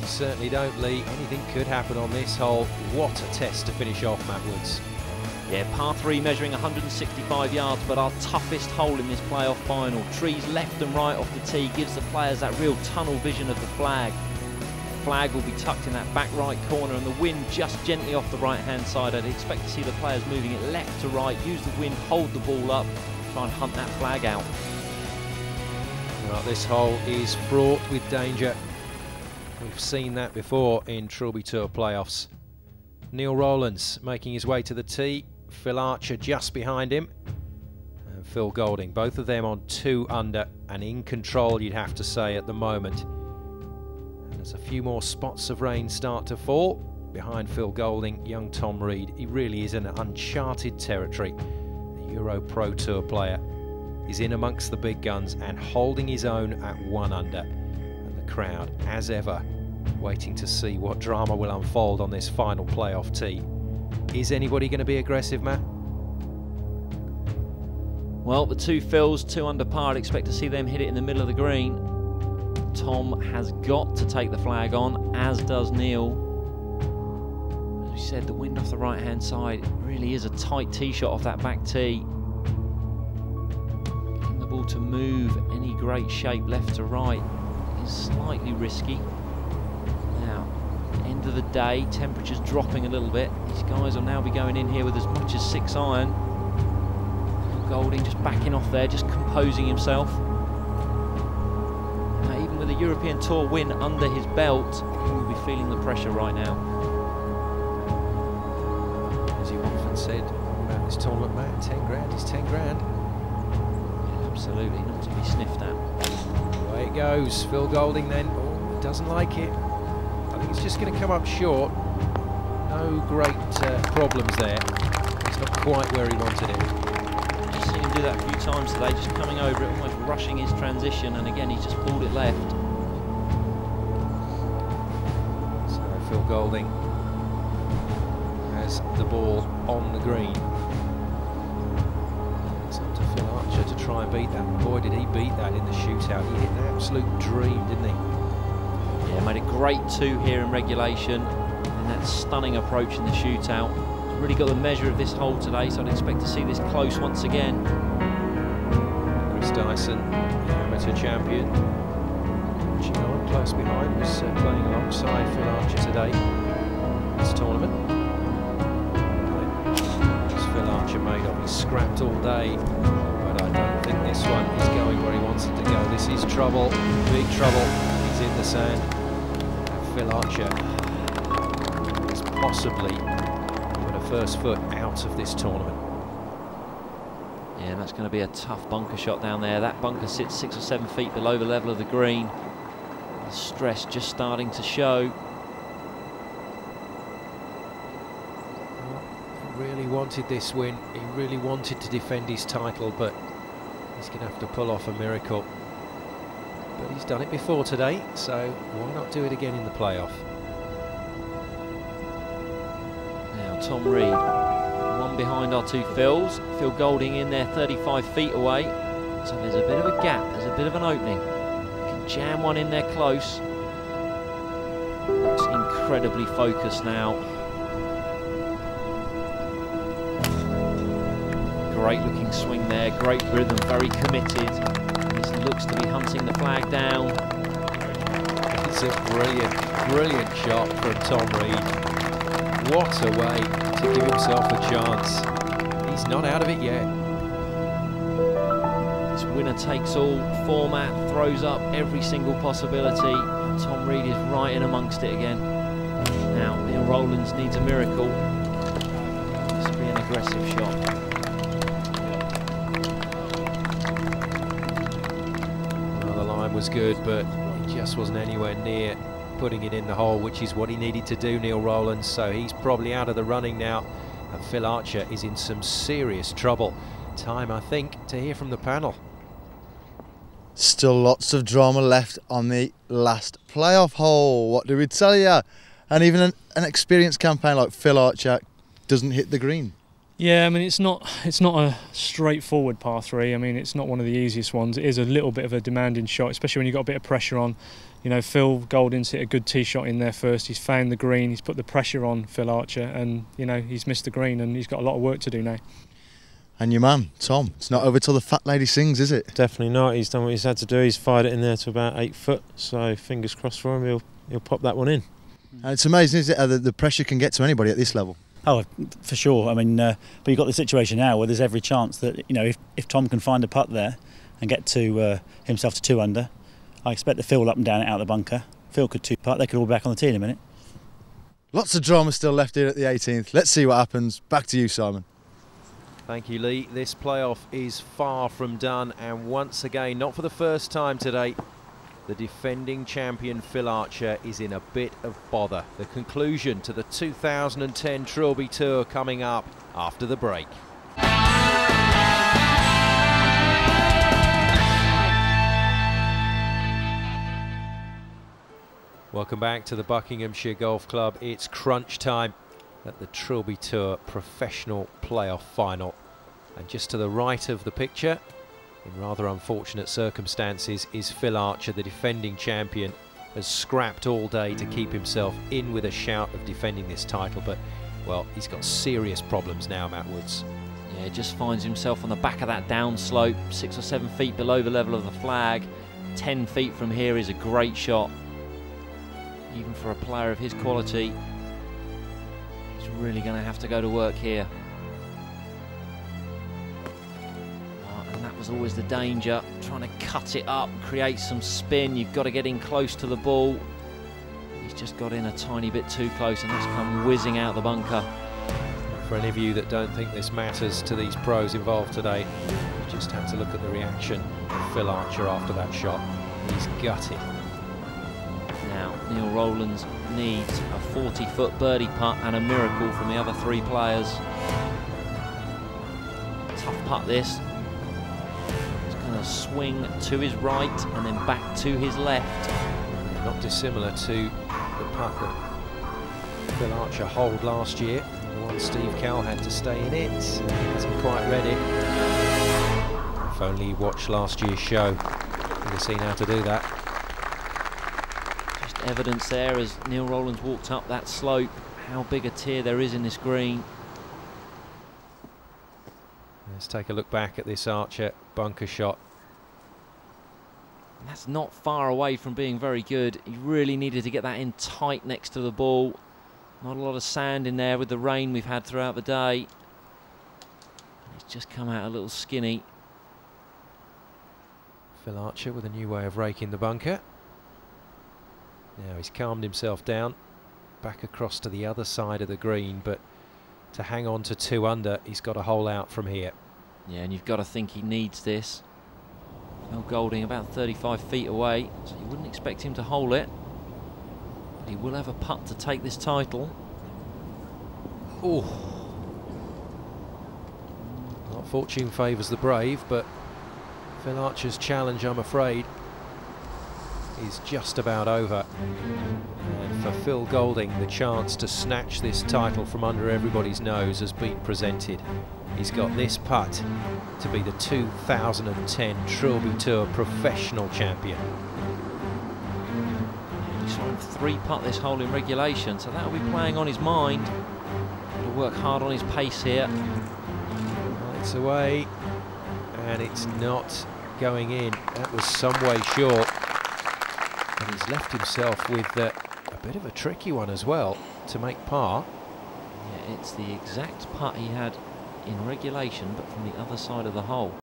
You certainly don't, Lee. Anything could happen on this hole. What a test to finish off, Matt Woods. Yeah, par 3 measuring 165 yards, but our toughest hole in this playoff final. Trees left and right off the tee gives the players that real tunnel vision of the flag. The flag will be tucked in that back right corner and the wind just gently off the right-hand side. I'd expect to see the players moving it left to right, use the wind, hold the ball up, try and hunt that flag out. Well, this hole is fraught with danger. We've seen that before in Trilby Tour playoffs. Neil Rowlands making his way to the tee. Phil Archer just behind him. And Phil Golding, both of them on 2 under and in control, you'd have to say, at the moment. And as a few more spots of rain start to fall, behind Phil Golding, young Tom Reed. He really is in uncharted territory. The Euro Pro Tour player is in amongst the big guns and holding his own at 1 under. And the crowd, as ever, waiting to see what drama will unfold on this final playoff tee. Is anybody going to be aggressive, Matt? Well, the 2 Phils, 2 under par. I'd expect to see them hit it in the middle of the green. Tom has got to take the flag on, as does Neil. As we said, the wind off the right-hand side really is a tight tee shot off that back tee. Getting the ball to move any great shape left to right is slightly risky. Now, end of the day, temperatures dropping a little bit. These guys will now be going in here with as much as 6 iron. Golding just backing off there, just composing himself. Now, even with a European Tour win under his belt, he will be feeling the pressure right now. As you often said about this tournament, Matt, 10 grand is 10 grand. Yeah, absolutely, not to be sniffed at. Away it goes. Phil Golding then, oh, doesn't like it. I think it's just going to come up short. No great problems there. It's not quite where he wanted it. Just seen him do that a few times today, just coming over it, almost rushing his transition, and again he's just pulled it left. So Phil Golding has the ball on the green. It's up to Phil Archer to try and beat that. Boy, did he beat that in the shootout. He hit an absolute dream, didn't he? Yeah, made a great 2 here in regulation, and that stunning approach in the shootout. He's really got the measure of this hole today, so I'd expect to see this close once again. Chris Dyson, the amateur champion, watching on close behind, was playing alongside Phil Archer today in this tournament. As Phil Archer made up, he's scrapped all day, but I don't think this one is going where he wants it to go. This is trouble, big trouble. He's in the sand. Phil Archer is possibly put a first foot out of this tournament. Yeah, and that's going to be a tough bunker shot down there. That bunker sits 6 or 7 feet below the level of the green. The stress just starting to show. Well, he really wanted this win. He really wanted to defend his title, but he's going to have to pull off a miracle. But he's done it before today, so why not do it again in the playoff? Now Tom Reed, 1 behind our 2 Phils. Phil Golding in there 35 feet away. So there's a bit of a gap, there's a bit of an opening. You can jam one in there close. Looks incredibly focused now. Great looking swing there, great rhythm, very committed. Looks to be hunting the flag down. It's a brilliant, brilliant shot from Tom Reed. What a way to give himself a chance. He's not out of it yet. This winner takes all format throws up every single possibility. Tom Reed is right in amongst it again. Now Neil Rowlands needs a miracle. This will be an aggressive shot. Was good, but it just wasn't anywhere near putting it in the hole, which is what he needed to do, Neil Rowlands. So he's probably out of the running now, and Phil Archer is in some serious trouble. Time, I think, to hear from the panel. Still lots of drama left on the last playoff hole. What do we tell you? And even an experienced campaign like Phil Archer doesn't hit the green. Yeah, I mean, it's not a straightforward par 3. I mean, it's not one of the easiest ones. It is a little bit of a demanding shot, especially when you've got a bit of pressure on. You know, Phil Golding's hit a good tee shot in there first. He's found the green. He's put the pressure on Phil Archer, and you know he's missed the green, and he's got a lot of work to do now. And your man, Tom, it's not over till the fat lady sings, is it? Definitely not. He's done what he's had to do. He's fired it in there to about 8 foot. So fingers crossed for him. He'll pop that one in. And it's amazing, isn't it, how the pressure can get to anybody at this level? Oh, for sure. I mean, but you've got the situation now where there's every chance that, you know, if Tom can find a putt there and get to himself to 2 under, I expect that Phil will up and down it out of the bunker. Phil could 2-putt. They could all be back on the tee in a minute. Lots of drama still left here at the 18th. Let's see what happens. Back to you, Simon. Thank you, Lee. This playoff is far from done, and once again, not for the first time today, the defending champion Phil Archer is in a bit of bother. The conclusion to the 2010 Trilby Tour coming up after the break. Welcome back to the Buckinghamshire Golf Club. It's crunch time at the Trilby Tour Professional Playoff Final. And just to the right of the picture, in rather unfortunate circumstances, is Phil Archer, the defending champion, has scrapped all day to keep himself in with a shout of defending this title, but, well, he's got serious problems now, Matt Woods. Yeah, just finds himself on the back of that downslope, 6 or 7 feet below the level of the flag. 10 feet from here is a great shot. Even for a player of his quality, he's really going to have to go to work here. And that was always the danger, trying to cut it up, create some spin. You've got to get in close to the ball. He's just got in a tiny bit too close, and that's come whizzing out the bunker. For any of you that don't think this matters to these pros involved today, you just have to look at the reaction of Phil Archer after that shot. He's gutted. Now, Neil Rowlands needs a 40-foot birdie putt and a miracle from the other 3 players. Tough putt this. He's going to swing to his right and then back to his left. Not dissimilar to the putt that Phil Archer holed last year. The one Steve Cowell had to stay in it. He hasn't quite read it. If only he watched last year's show, he'd have seen how to do that. Evidence there as Neil Rowlands walked up that slope, how big a tear there is in this green. Let's take a look back at this Archer bunker shot. And that's not far away from being very good. He really needed to get that in tight next to the ball. Not a lot of sand in there with the rain we've had throughout the day. It's just come out a little skinny. Phil Archer with a new way of raking the bunker. Now he's calmed himself down, back across to the other side of the green, but to hang on to 2 under, he's got a hole out from here. Yeah, and you've got to think he needs this. Phil Golding about 35 feet away, so you wouldn't expect him to hole it. But he will have a putt to take this title. Oh. Well, fortune favours the brave, but Phil Archer's challenge, I'm afraid, is just about over. And for Phil Golding, the chance to snatch this title from under everybody's nose has been presented. He's got this putt to be the 2010 Trilby Tour Professional Champion. He saw him 3-putt this hole in regulation, so that'll be playing on his mind. He'll work hard on his pace here. It's away, and it's not going in. That was some way short. And he's left himself with a bit of a tricky one as well to make par. Yeah, it's the exact putt he had in regulation, but from the other side of the hole.